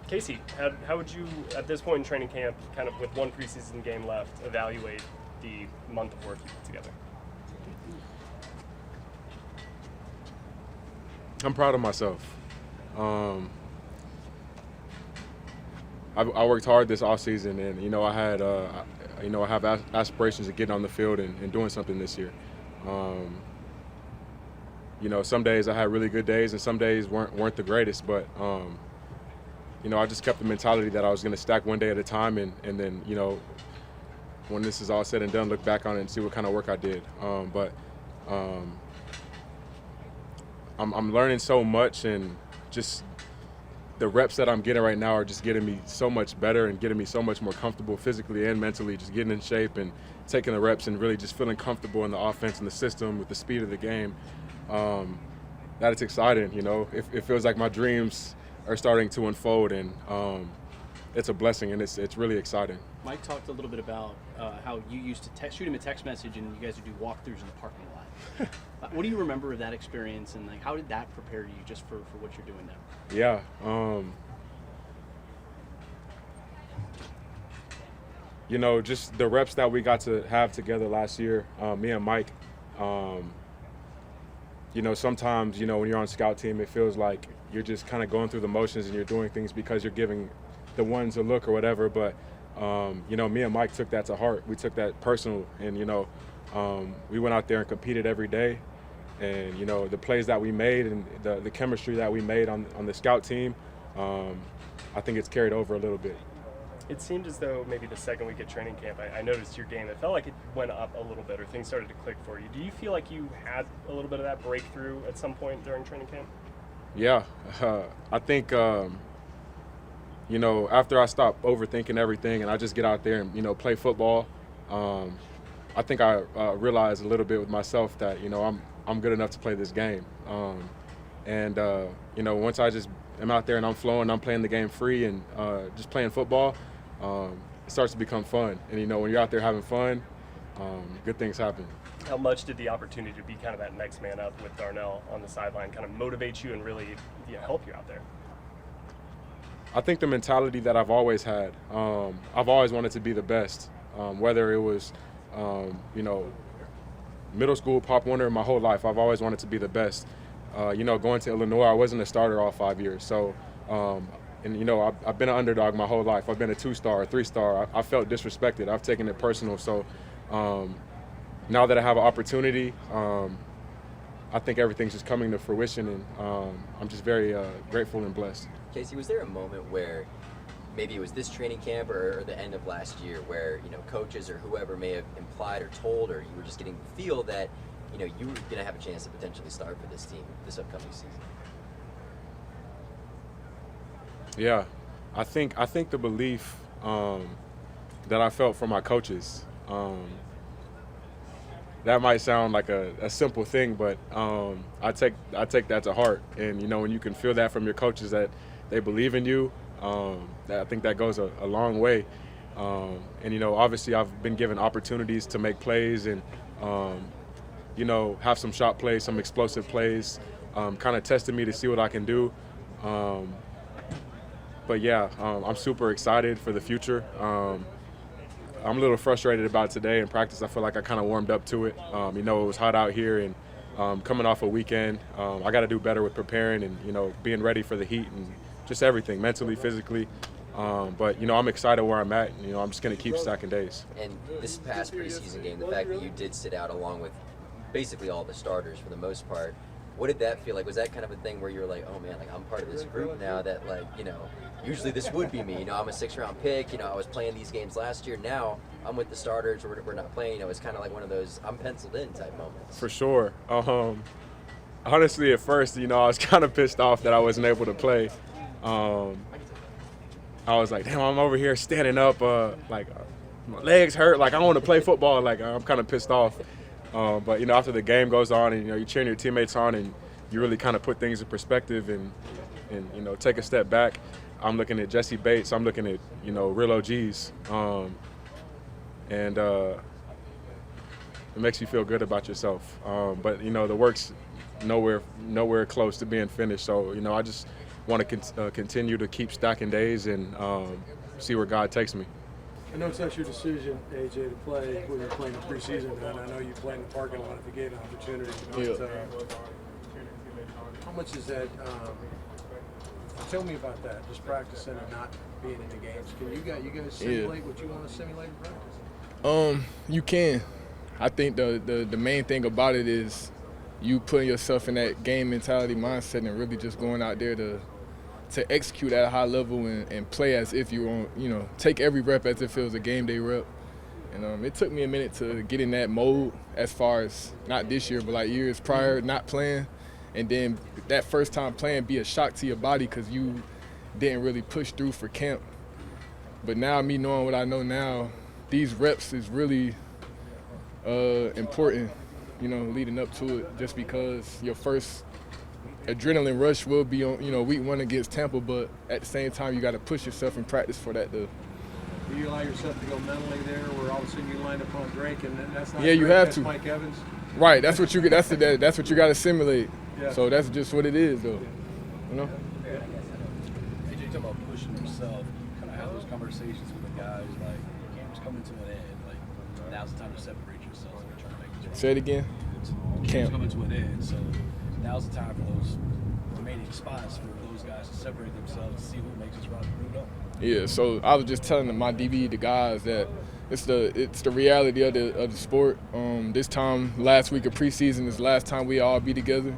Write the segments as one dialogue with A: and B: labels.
A: Casey, how would you, at this point in training camp, kind of with one preseason game left, evaluate the month of work you put together?
B: I'm proud of myself. I worked hard this offseason, and I had, I have aspirations of getting on the field and doing something this year. Some days I had really good days, and some days weren't the greatest, but I just kept the mentality that I was going to stack one day at a time, and then when this is all said and done, look back on it and see what kind of work I did. I'm learning so much, and just the reps that I'm getting right now are just getting me so much better and getting me so much more comfortable physically and mentally, just getting in shape and taking the reps and really just feeling comfortable in the offense and the system with the speed of the game. That it's exciting, It feels like my dreams are starting to unfold, and it's a blessing, and it's really exciting.
C: Mike talked a little bit about how you used to shoot him a text message and you guys would do walkthroughs in the parking lot. What do you remember of that experience, and how did that prepare you just for what you're doing now?
B: Yeah. Just the reps that we got to have together last year, me and Mike, sometimes, when you're on scout team, it feels like you're just kind of going through the motions and you're doing things because you're giving the ones a look or whatever. But, me and Mike took that to heart. We took that personal, and, we went out there and competed every day. And, the plays that we made and the chemistry that we made on the scout team, I think it's carried over a little bit.
A: It seemed as though maybe the second week at training camp, I noticed your game. It felt like it went up a little bit, or things started to click for you. Do you feel like you had a little bit of that breakthrough at some point during training camp?
B: Yeah. I think, after I stopped overthinking everything and I just get out there and, play football, I think I realized a little bit with myself that, I'm good enough to play this game. Once I just am out there and I'm flowing, I'm playing the game free and just playing football, it starts to become fun. And, when you're out there having fun, good things happen.
A: How much did the opportunity to be kind of that next man up with Darnell on the sideline kind of motivate you and really help you out there?
B: I think the mentality that I've always had, I've always wanted to be the best, whether it was, middle school, Pop Warner, my whole life. I've always wanted to be the best. Going to Illinois, I wasn't a starter all 5 years. So, I've been an underdog my whole life. I've been a 2-star, a 3-star. I felt disrespected. I've taken it personal. So, now that I have an opportunity, I think everything's just coming to fruition, and I'm just very grateful and blessed.
D: Casey, was there a moment where maybe it was this training camp or the end of last year where, coaches or whoever may have implied or told, or you were just getting the feel that, you were going to have a chance to potentially start for this team this upcoming season?
B: Yeah, I think the belief that I felt from my coaches, that might sound like a simple thing, but I take that to heart. And, when you can feel that from your coaches that they believe in you, I think that goes a long way. And, obviously I've been given opportunities to make plays and, have some shot plays, some explosive plays, kind of tested me to see what I can do. But yeah, I'm super excited for the future. I'm a little frustrated about today in practice. I feel like I kind of warmed up to it. It was hot out here, and coming off a weekend, I got to do better with preparing and, being ready for the heat and just everything, mentally, physically. But, I'm excited where I'm at. And, I'm just going to keep stacking days.
D: And this past preseason game, the fact that you did sit out along with basically all the starters for the most part, what did that feel like? Was that kind of a thing where you were like, oh man, I'm part of this group now that usually this would be me, I'm a 6th-round pick, I was playing these games last year, now I'm with the starters, we're not playing, it's kind of like one of those I'm penciled in type moments.
B: For sure. Honestly, at first, I was kind of pissed off that I wasn't able to play. I was like, damn, I'm over here standing up, my legs hurt, I want to play football, I'm kind of pissed off. But, after the game goes on and, you're cheering your teammates on and you really kind of put things in perspective and take a step back. I'm looking at Jesse Bates. I'm looking at, real OGs. And it makes you feel good about yourself. But, the work's nowhere close to being finished. So, want to continue to keep stacking days and see where God takes me.
E: I know it's not your decision, AJ, to play when you're playing the preseason, and I know you play in the parking lot if you get an opportunity. But, how much is that? Tell me about that. Just practicing and not being in the games. Can you guys simulate what you want to simulate in practice?
F: You can. I think the main thing about it is you putting yourself in that game mentality mindset and really just going out there to execute at a high level and play as if you're on, take every rep as if it was a game day rep. And it took me a minute to get in that mode as far as not this year, but like years prior, not playing. And then that first time playing be a shock to your body because you didn't really push through for camp. But now, me knowing what I know now, these reps is really important, leading up to it, just because your first adrenaline rush will be on, week 1 against Tampa, but at the same time, you got to push yourself in practice for that, though.
E: Do you allow yourself to go mentally there, where all of a sudden you line up on Drake, and that's not
F: Yeah, you
E: Drake,
F: have
E: that's
F: to.
E: Mike Evans?
F: Right, that's what you got to simulate.
E: Yeah.
F: So that's just what it is, though.
G: AJ, talking about pushing yourself, kind of have those conversations with the guys, like, camp's coming to an end, like, now's the time to separate yourself and try to make this.
F: Say it again.
G: Camp's coming to an end, so now's the time for those remaining spots for those guys to separate themselves to see who makes this run moved up.
F: Yeah, so I was just telling my DB, the guys, that it's the reality of the sport. This time, last week of preseason is the last time we all be together,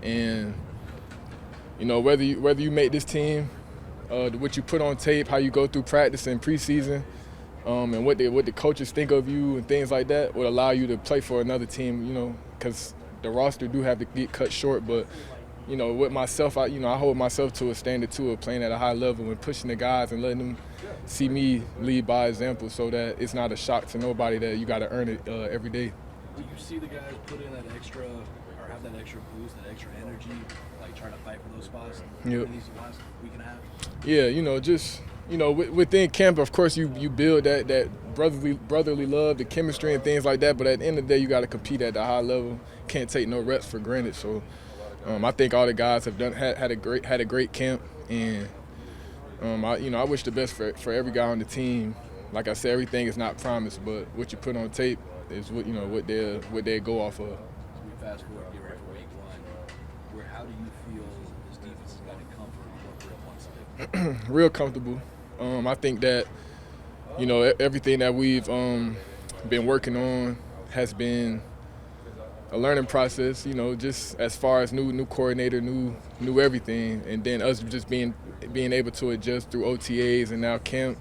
F: and whether you make this team, what you put on tape, how you go through practice and preseason, and what the coaches think of you and things like that would allow you to play for another team. Because the roster do have to get cut short, but. With myself, I hold myself to a standard too of playing at a high level and pushing the guys and letting them see me lead by example, so that it's not a shock to nobody that you got to earn it every day.
G: Do you see the guys put in that extra, or have that extra boost, that extra energy, like trying to fight for those spots in these last week and a half?
F: Yeah, within camp, of course, you build that brotherly love, the chemistry and things like that. But at the end of the day, you got to compete at the high level. Can't take no reps for granted. So. I think all the guys have had a great camp, and I wish the best for every guy on the team. Like I said, everything is not promised, but what you put on tape is what they go off of.
G: So we fast forward, get ready for week 1. How do you feel this defense has gotten comfort with real one?
F: Real comfortable. I think that everything that we've been working on has been a learning process, just as far as new coordinator, new everything, and then us just being able to adjust through OTAs and now camp.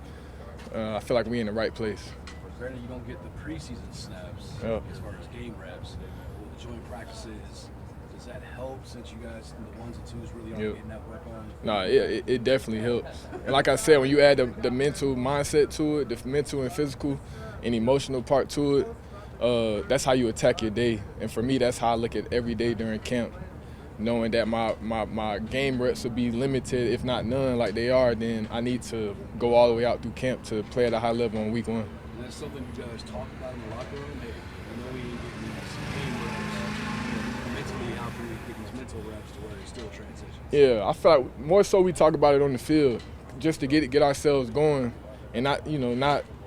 F: I feel like we're in the right place.
G: Granted, you don't get the preseason snaps as far as game reps. With the joint practices, does that help since you guys, the ones and twos, really aren't getting that work on?
F: No, it definitely helps. And like I said, when you add the mental mindset to it, the mental and physical and emotional part to it, that's how you attack your day. And for me, that's how I look at every day during camp. Knowing that my game reps will be limited, if not none, like they are, then I need to go all the way out through camp to play at a high level on week 1.
G: And that's something you guys talk about in the locker room? Hey, I know we ain't getting these game reps. Mentally, how can we get these mental reps to where it's still transitions?
F: Yeah, I feel like more so we talk about it on the field, just to get ourselves going and not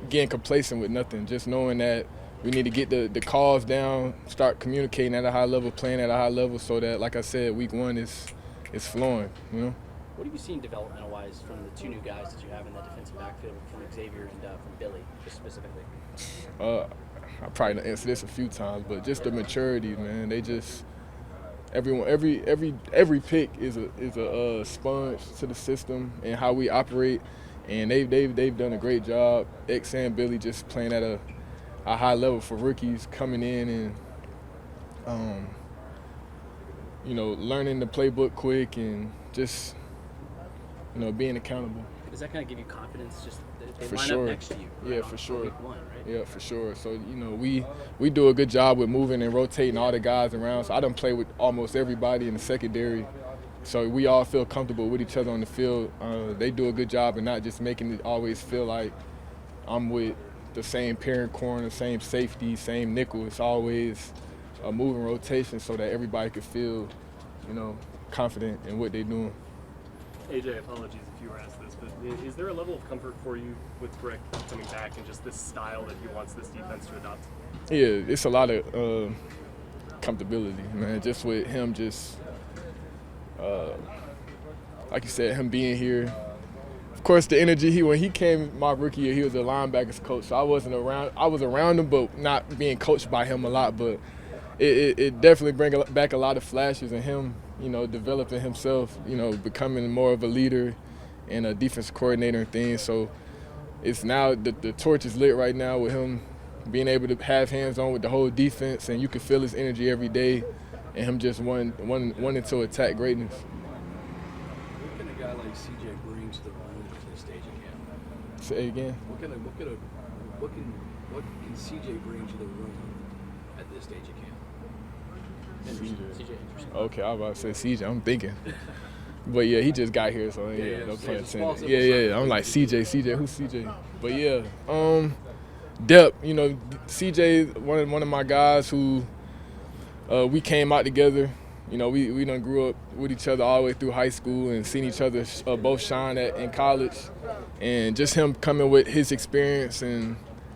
F: getting complacent with nothing, just knowing that we need to get the calls down, start communicating at a high level, playing at a high level, so that, like I said, week 1 is flowing.
C: What have you seen developmental-wise from the 2 new guys that you have in that defensive backfield, from Xavier and from Billy, just specifically?
F: I probably done answered this a few times, but just the maturity, man. They just every pick is a sponge to the system and how we operate, and they've done a great job. X and Billy just playing at a high level for rookies coming in and learning the playbook quick and just being accountable.
C: Does that kind of give you confidence, just that they
F: For
C: line
F: sure.
C: up next to you?
F: Yeah,
C: right
F: for
C: on
F: sure.
C: Week 1, right?
F: Yeah, for sure. So we do a good job with moving and rotating all the guys around. So I done play with almost everybody in the secondary. So we all feel comfortable with each other on the field. They do a good job of not just making it always feel like I'm with the same parent corner, same safety, same nickel. It's always a moving rotation so that everybody can feel, confident in what they're doing.
A: AJ, apologies if you were asked this, but is there a level of comfort for you with Brick coming back and just this style that he wants this defense to adopt?
F: Yeah, it's a lot of comfortability, man. Just with him, like you said, him being here. Of course, the energy. When he came my rookie year, he was a linebackers coach, so I was around him, but not being coached by him a lot. But it definitely bring back a lot of flashes in him. Developing himself. Becoming more of a leader and a defensive coordinator and things. So it's now the torch is lit right now with him being able to have hands on with the whole defense, and you can feel his energy every day, and him just wanting to attack greatness.
G: What can a guy like CJ bring to the room at this stage of camp?
F: Say again.
G: What can CJ bring to the room at this stage of camp?
C: CJ.
F: Okay, I was about to say CJ. I'm thinking. But yeah, he just got here, so
G: Yeah,
F: no
G: so
F: pun
G: it's
F: intended.
G: small
F: Yeah. I'm like CJ, who's CJ? But yeah, depth. CJ, one of my guys who we came out together. We done grew up with each other all the way through high school and seen each other both shine in college, and just him coming with his experience and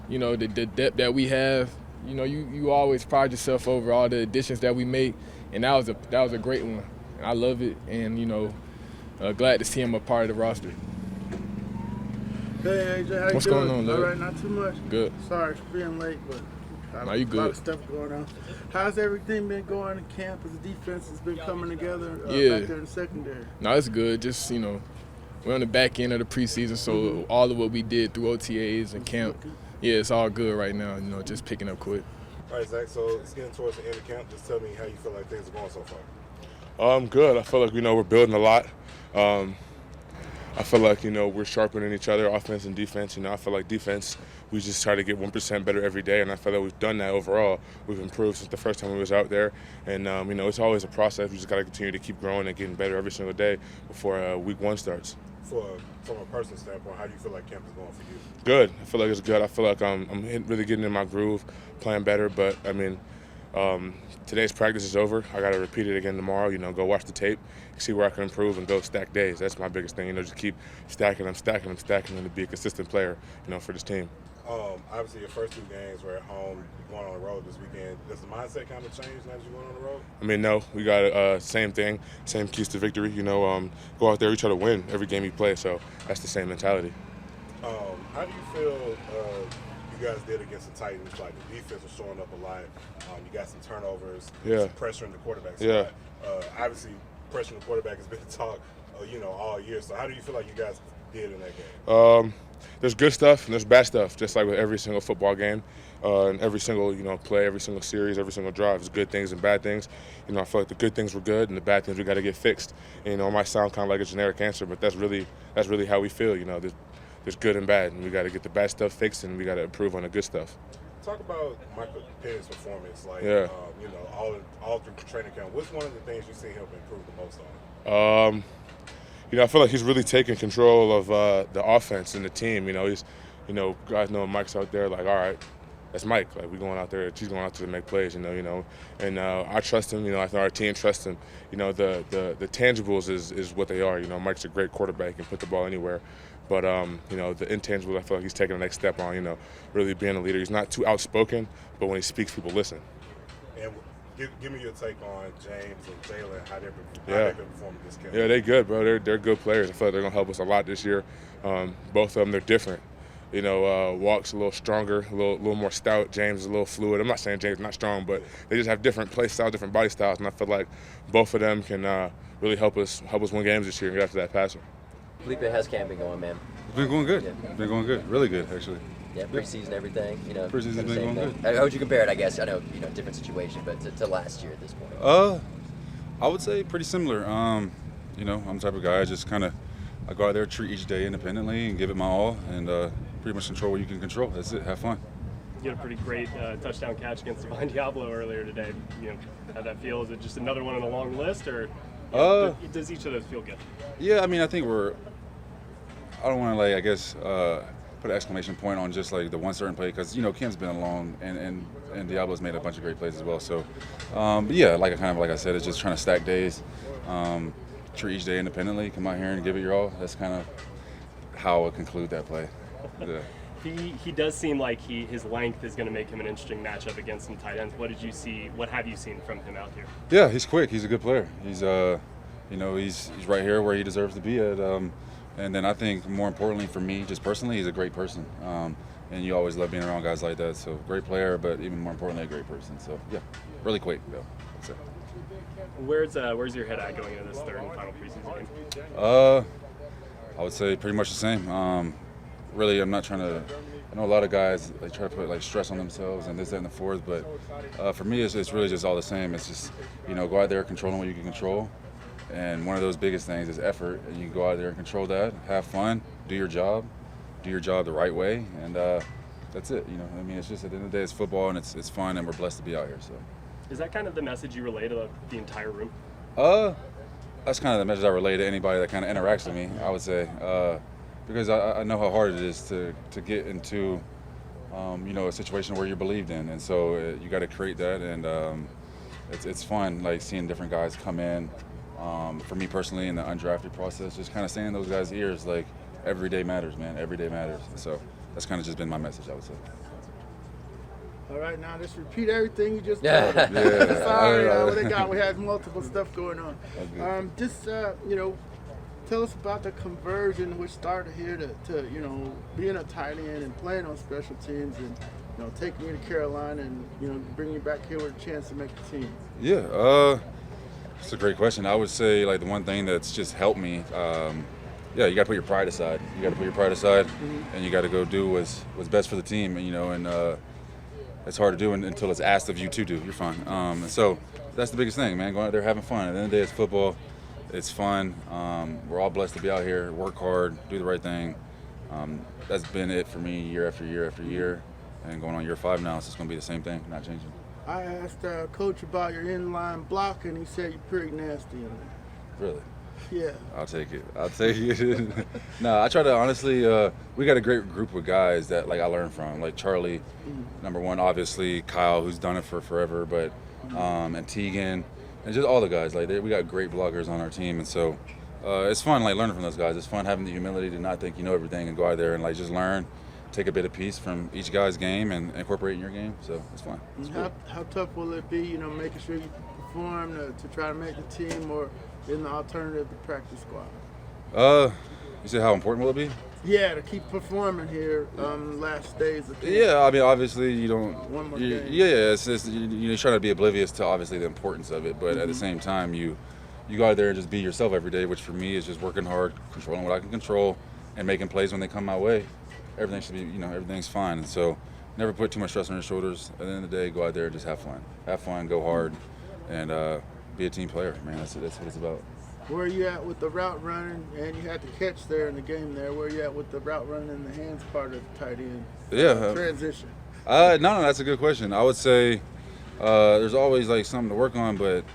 F: the depth that we have. You always pride yourself over all the additions that we make, and that was a great one. I love it, and glad to see him a part of the roster.
H: Hey AJ, how you
F: What's
H: doing?
F: going on, Larry?
H: All right, not too much.
F: Good.
H: Sorry for being late, but
F: No, you
H: a lot
F: good.
H: of stuff going on. How's everything been going in camp as the defense has been coming together
F: Yeah.
H: back there in the secondary?
F: No, it's good. Just we're on the back end of the preseason, so all of what we did through OTAs and camp, it's all good right now. Just picking up quick.
I: All right, Zach, so it's getting towards the end of camp. Just tell me how you feel like things are going so far.
B: Good. I feel like we're building a lot. I feel like we're sharpening each other, offense and defense. I feel like defense, we just try to get 1% better every day, and I feel like we've done that overall. We've improved since the first time we was out there, and it's always a process. We just got to continue to keep growing and getting better every single day before week 1 starts.
I: From a personal standpoint, how do you feel like camp is going for you?
B: Good. I feel like it's good. I feel like I'm really getting in my groove, playing better. But today's practice is over. I got to repeat it again tomorrow. Go watch the tape, see where I can improve, and go stack days. That's my biggest thing. Just keep stacking them, and to be a consistent player, for this team.
I: Obviously, your first 2 games were at home. You're going on the road this weekend. Does the mindset kind of change now that you're going on the road?
B: No. We got same thing, same keys to victory. Go out there, we try to win every game you play. So that's the same mentality.
I: How do you feel you guys did against the Titans? Like the defense was showing up a lot. You got some turnovers, some pressure in the quarterback side. Obviously, pressure in the quarterback has been the talk, all year. So how do you feel like you guys did in that game?
B: There's good stuff and there's bad stuff, just like with every single football game, and every single play, every single series, every single drive. There's good things and bad things. I feel like the good things were good and the bad things we got to get fixed. It might sound kind of like a generic answer, but that's really how we feel. There's good and bad, and we got to get the bad stuff fixed, and we got to improve on the good stuff.
I: Talk about Michael Penix's performance, all through training camp. What's one of the things you see him improve the most on?
B: I feel like he's really taking control of the offense and the team. He's, guys know Mike's out there. Like, all right, that's Mike. Like, he's going out there to make plays. And I trust him. I think our team trusts him. The tangibles is what they are. Mike's a great quarterback, can put the ball anywhere. But the intangibles, I feel like he's taking the next step on. Really being a leader. He's not too outspoken, but when he speaks, people listen.
I: And give me your take on James and Jalen, how they've been performing this camp.
B: Yeah, they're good, bro. They're good players. I feel like they're gonna help us a lot this year. Both of them, they're different. Walk's a little stronger, a little more stout. James is a little fluid. I'm not saying James is not strong, but they just have different play styles, different body styles, and I feel like both of them can really help us win games this year and get after that passer.
D: Feleipe, how's camp been going, man?
J: It's been going good.
D: Yeah.
J: It's been going good. Really good, actually.
D: Yeah, preseason, everything.
J: Preseason's been going good.
D: How would you compare it? I guess I know different situation, but to last year at this point.
J: I would say pretty similar. I'm the type of guy I go out there, treat each day independently, and give it my all, and pretty much control what you can control. That's it. Have fun.
A: You had a pretty great touchdown catch against Divine Diablo earlier today. How'd that feel? Is it just another one on a long list, or does each of those feel good?
J: Yeah, I think I don't want to put an exclamation point on just like the one certain play, because camp's been long and Diablo's made a bunch of great plays as well. So, but yeah, like I said, it's just trying to stack days. treat each day independently, come out here and give it your all. That's kind of how I would conclude that play. Yeah.
A: He does seem like his length is going to make him an interesting matchup against some tight ends. What have you seen from him out here?
J: Yeah, he's quick. He's a good player. He's he's right here where he deserves to be at. And then I think more importantly for me, just personally, he's a great person. And you always love being around guys like that. So great player, but even more importantly, a great person. So yeah, really quick though. That's it.
A: Where's your head at going into this third and final preseason game?
J: I would say pretty much the same. Really, I'm not trying to. I know a lot of guys they try to put stress on themselves and this, that, and the fourth, but for me, it's really just all the same. It's just go out there controlling what you can control, and one of those biggest things is effort. And you go out there and control that, have fun, do your job the right way, and that's it. It's just at the end of the day, it's football and it's fun, and we're blessed to be out here. So,
A: is that kind of the message you relay to the entire room?
J: That's kind of the message I relay to anybody that kind of interacts with me. I would say. Because I know how hard it is to get into, a situation where you're believed in, and so you got to create that, and it's fun, seeing different guys come in. For me personally, in the undrafted process, just kind of saying in those guys' ears, every day matters, man. Every day matters. So that's kind of just been my message, I would say.
H: All right, now just repeat everything you just told us.
J: Yeah.
H: Sorry, we had multiple stuff going on. Tell us about the conversion which started here to being a tight end and playing on special teams and taking you to Carolina and bringing you back here with a chance to make the team.
J: Yeah, it's a great question. I would say the one thing that's just helped me. You got to put your pride aside. And you got to go do what's best for the team. And it's hard to do until it's asked of you to do. You're fine. And so that's the biggest thing, man. Going out there having fun. At the end of the day, it's football. It's fun. We're all blessed to be out here, work hard, do the right thing. That's been it for me year after year after year. And going on year 5 now, so it's going to be the same thing, not changing.
H: I asked Coach about your inline block, and he said you're pretty nasty in it.
J: Really?
H: Yeah.
J: I'll take it. No, I try to honestly, we got a great group of guys that I learn from, like Charlie, number one, obviously, Kyle, who's done it for forever, but and Tegan. And just all the guys, we got great bloggers on our team, and so it's fun, learning from those guys. It's fun having the humility to not think you know everything and go out there and just learn, take a bit of piece from each guy's game and incorporate it in your game. So it's fun. It's
H: how tough will it be, making sure you perform to try to make the team or in the alternative to practice squad?
J: You said how important will it be?
H: Yeah, to keep performing here last days of the game.
J: Yeah, I mean, obviously you don't.
H: One more game.
J: Yeah, it's just you're trying to be oblivious to obviously the importance of it, but at the same time you go out there and just be yourself every day, which for me is just working hard, controlling what I can control, and making plays when they come my way. Everything should be, everything's fine, and so never put too much stress on your shoulders. At the end of the day, go out there and just have fun, go hard, and be a team player, man. That's what it's about.
H: Where are you at with the route running? And you had to catch there in the game there. Where are you at with the route running and the hands part of the tight end?
J: Yeah.
H: Transition.
J: No, that's a good question. I would say there's always something to work on, but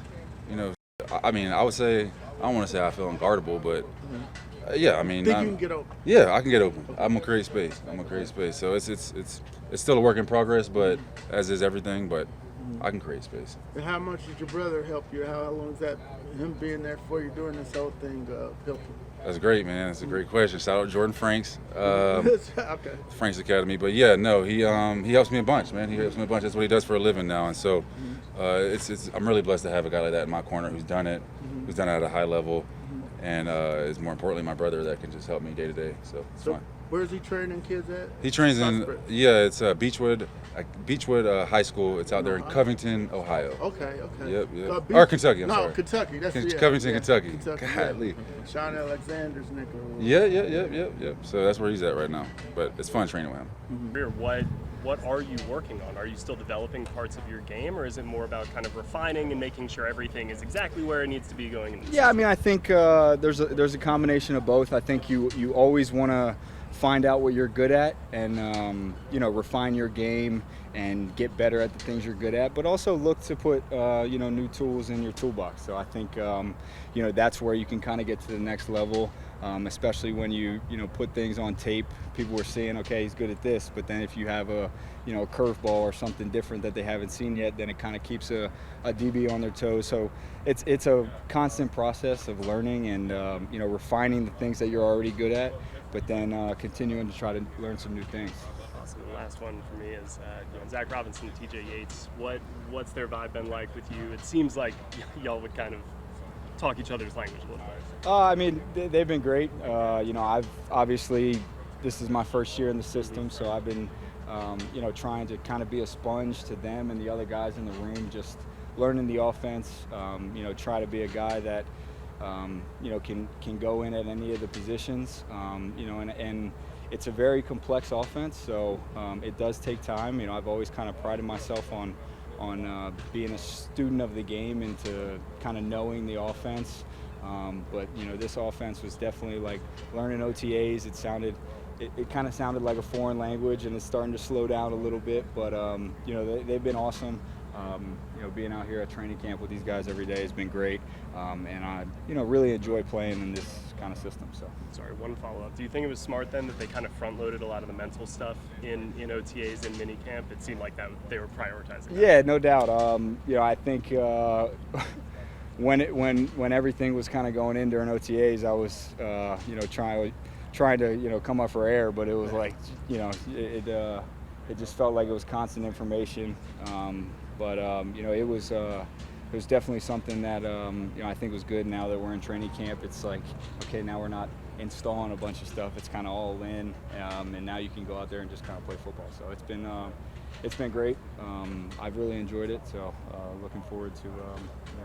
J: I would say I don't want to say I feel unguardable, but yeah, I mean.
H: Think you can get open?
J: Yeah, I can get open. I'm gonna create space. So it's still a work in progress, but as is everything, but I can create space.
H: And how much did your brother help you? How long is that, him being there for you doing this whole thing, help you?
J: That's great, man. That's a great question. Shout out Jordan Franks,
H: Okay.
J: Franks Academy. But yeah, no, he helps me a bunch, man. He helps me a bunch. That's what he does for a living now, and so I'm really blessed to have a guy like that in my corner who's done it at a high level, and is more importantly my brother that can just help me day to day. So it's fine.
H: Where's he training kids at?
J: He trains it's Beechwood High School. It's out there in Covington, Ohio.
H: Okay.
J: Yep. Or Kentucky, I'm sorry.
H: No, Kentucky. That's
J: Covington, Kentucky.
H: Godly. Sean Alexander's nigga.
J: Yeah. So that's where he's at right now. But it's fun training with him.
A: What are you working on? Are you still developing parts of your game, or is it more about kind of refining and making sure everything is exactly where it needs to be going into the season?
K: I mean, I think there's a combination of both. I think you always want to find out what you're good at and refine your game and get better at the things you're good at, but also look to put new tools in your toolbox. So I think that's where you can kind of get to the next level, especially when you put things on tape. People were saying, okay, he's good at this, but then if you have a curveball or something different that they haven't seen yet, then it kind of keeps a DB on their toes. So it's a constant process of learning and refining the things that you're already good at, but then continuing to try to learn some new things.
A: Awesome. The last one for me is Zach Robinson and TJ Yates. What's their vibe been like with you? It seems like y'all would kind of talk each other's language a little bit.
K: I mean, they've been great. I've obviously, this is my first year in the system, so I've been trying to kind of be a sponge to them and the other guys in the room, just learning the offense, try to be a guy that can go in at any of the positions, and it's a very complex offense, so it does take time. I've always kind of prided myself on being a student of the game and to kind of knowing the offense. But this offense was definitely like learning OTAs. It kind of sounded like a foreign language, and it's starting to slow down a little bit. But they've been awesome. Being out here at training camp with these guys every day has been great, and I really enjoy playing in this kind of system. So
A: sorry, one follow-up. Do you think it was smart then that they kind of front-loaded a lot of the mental stuff in OTAs and mini camp? It seemed like that they were prioritizing that.
K: Yeah, no doubt. I think when everything was kind of going in during OTAs, I was trying to come up for air, but it was like it just felt like it was constant information. It was definitely something that I think was good. Now that we're in training camp, it's like, okay, now we're not installing a bunch of stuff. It's kind of all in, and now you can go out there and just kind of play football. So it's been great. I've really enjoyed it. So looking forward to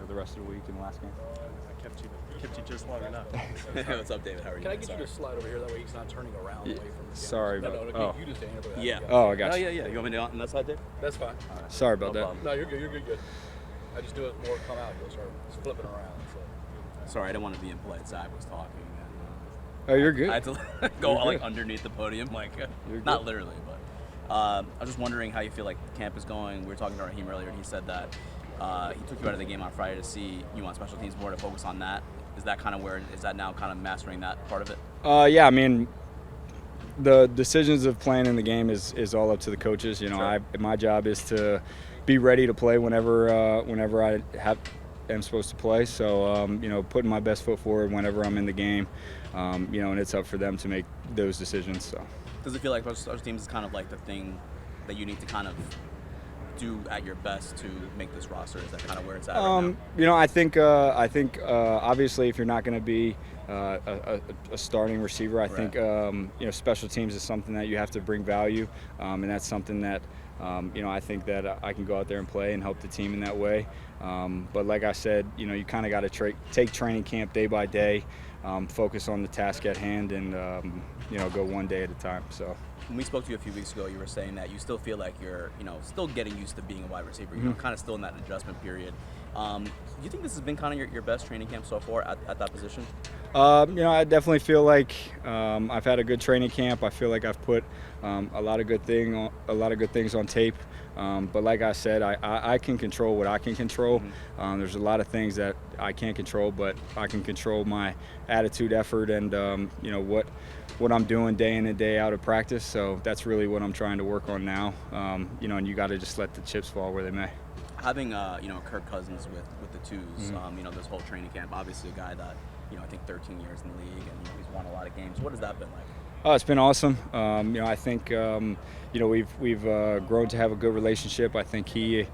K: the rest of the week and the last game.
A: I kept you just long enough.
G: What's up, David? How are you? Can I get you to slide over here? That way he's not turning around away from the
K: Sorry
G: No,
K: about
G: you just stand over there.
C: Yeah.
K: Oh, I got you.
C: Yeah. You want me to on that side, Dave?
G: That's fine.
K: Sorry about that.
G: No, you're good. You're good. I just do it more come out. You'll start flipping around. So.
C: Sorry, I didn't want to be impolite. Zach was talking.
K: Oh, you're good.
C: I had to go underneath the podium, not literally, but I was just wondering how you feel like camp is going. We were talking to Raheem earlier, and he said that he took you out of the game on Friday to see you on special teams more to focus on that. Is that kind of where is that now kind of mastering that part of it?
K: Yeah, I mean, the decisions of playing in the game is all up to the coaches.
C: Sure.
K: My job is to be ready to play whenever I am supposed to play. So putting my best foot forward whenever I'm in the game, and it's up for them to make those decisions. So
C: does it feel like special teams is kind of like the thing that you need to kind of do at your best to make this roster? Is that kind of where it's at right now?
K: I think obviously if you're not going to be a starting receiver, I think special teams is something that you have to bring value, and that's something that I think that I can go out there and play and help the team in that way. But like I said, you kind of got to take training camp day by day, focus on the task at hand, and go one day at a time. So.
C: When we spoke to you a few weeks ago, you were saying that you still feel like you're, still getting used to being a wide receiver. You're kind of still in that adjustment period. Do you think this has been kind of your best training camp so far at that position?
K: I definitely feel like I've had a good training camp. I feel like I've put a lot of good things on tape. But like I said, I can control what I can control. There's a lot of things that I can't control, but I can control my attitude, effort, and what I'm doing day in and day out of practice. So that's really what I'm trying to work on now. And you got to just let the chips fall where they may.
C: Having Kirk Cousins with the twos, this whole training camp, obviously a guy that I think 13 years in the league, and he's won a lot of games. What has that been like?
K: Oh, it's been awesome. I think we've grown to have a good relationship. I think he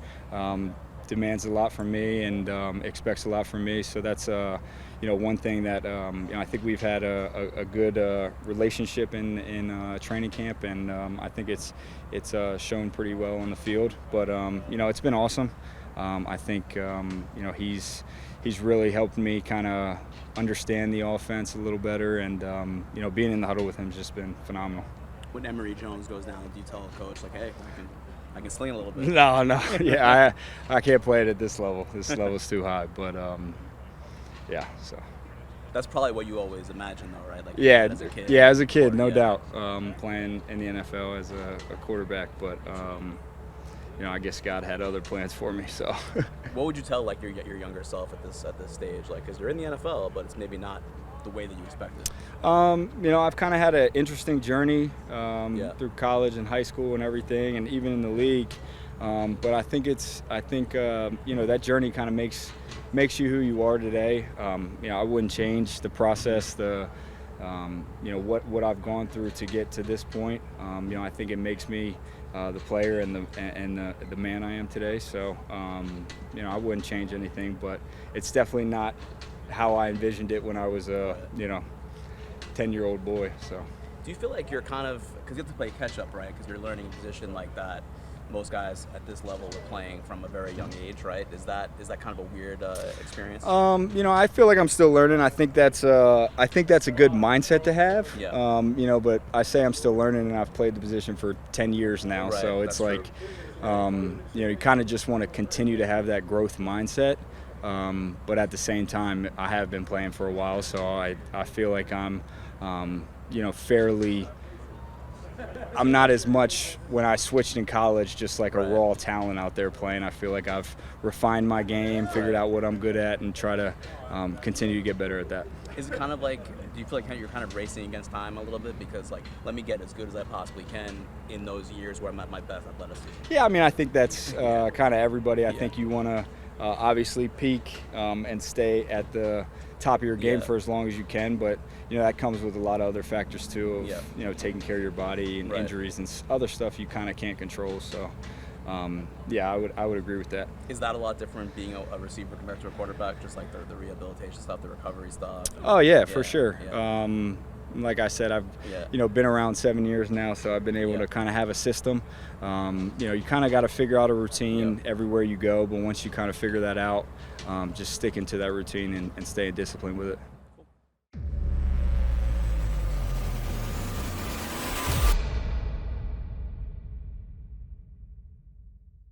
K: demands a lot from me and expects a lot from me. So that's one thing that I think we've had a good relationship in training camp, and I think it's shown pretty well on the field. But it's been awesome. I think he's really helped me kind of understand the offense a little better, and being in the huddle with him has just been phenomenal.
C: When Emory Jones goes down, do you tell a coach like, hey, I can sling a little bit?
K: No, yeah, I can't play it at this level. This level's too high, but so.
C: That's probably what you always imagined, though, right? Like
K: Yeah,
C: as a kid.
K: yeah, as a kid,
C: Or-
K: no
C: yeah.
K: doubt, playing in the NFL as a quarterback. But you know, I guess God had other plans for me. So,
C: What would you tell like your younger self at this stage? Like, because you're in the NFL, but it's maybe not the way that you expected.
K: you know, I've kind of had an interesting journey
C: Yeah.
K: through college and high school and everything, and even in the league. But I think you know, that journey kind of makes you who you are today. You know, I wouldn't change the process, you know, what I've gone through to get to this point. You know, I think it makes me the player and the man I am today. So, you know, I wouldn't change anything, but it's definitely not how I envisioned it when I was a, you know, 10-year-old boy. So.
C: Do you feel like you're kind of, because you have to play catch up, right? Because you're learning a position like that. Most guys at this level are playing from a very young age, right? Is that kind of a weird experience?
K: You know, I feel like I'm still learning. I think that's a good mindset to have.
C: Yeah.
K: You know, but I say I'm still learning, and I've played the position for 10 years now.
C: Right,
K: So it's
C: that's
K: like, you know, you kind of just want to continue to have that growth mindset. But at the same time, I have been playing for a while, so I feel like I'm, you know, fairly. I'm not as much when I switched in college, just like a raw talent out there playing. I feel like I've refined my game, figured out what I'm good at, and try to continue to get better at that.
C: Is it kind of like, do you feel like you're kind of racing against time a little bit? Because, like, let me get as good as I possibly can in those years where I'm at my best athleticism.
K: Yeah, I mean, I think that's kind of everybody. I think you want to obviously peak and stay at the top of your game for as long as you can, but you know that comes with a lot of other factors too, of you know, taking care of your body and injuries and other stuff you kind of can't control. So yeah, I would agree with that.
C: Is that a lot different being a receiver compared to a quarterback? Just like the rehabilitation stuff, the recovery stuff.
K: Oh yeah, for sure.
C: Yeah.
K: Like I said, I've you know, been around 7 years now, so I've been able to kind of have a system. You know, you kind of got to figure out a routine everywhere you go, but once you kind of figure that out, just sticking to that routine and staying disciplined with it.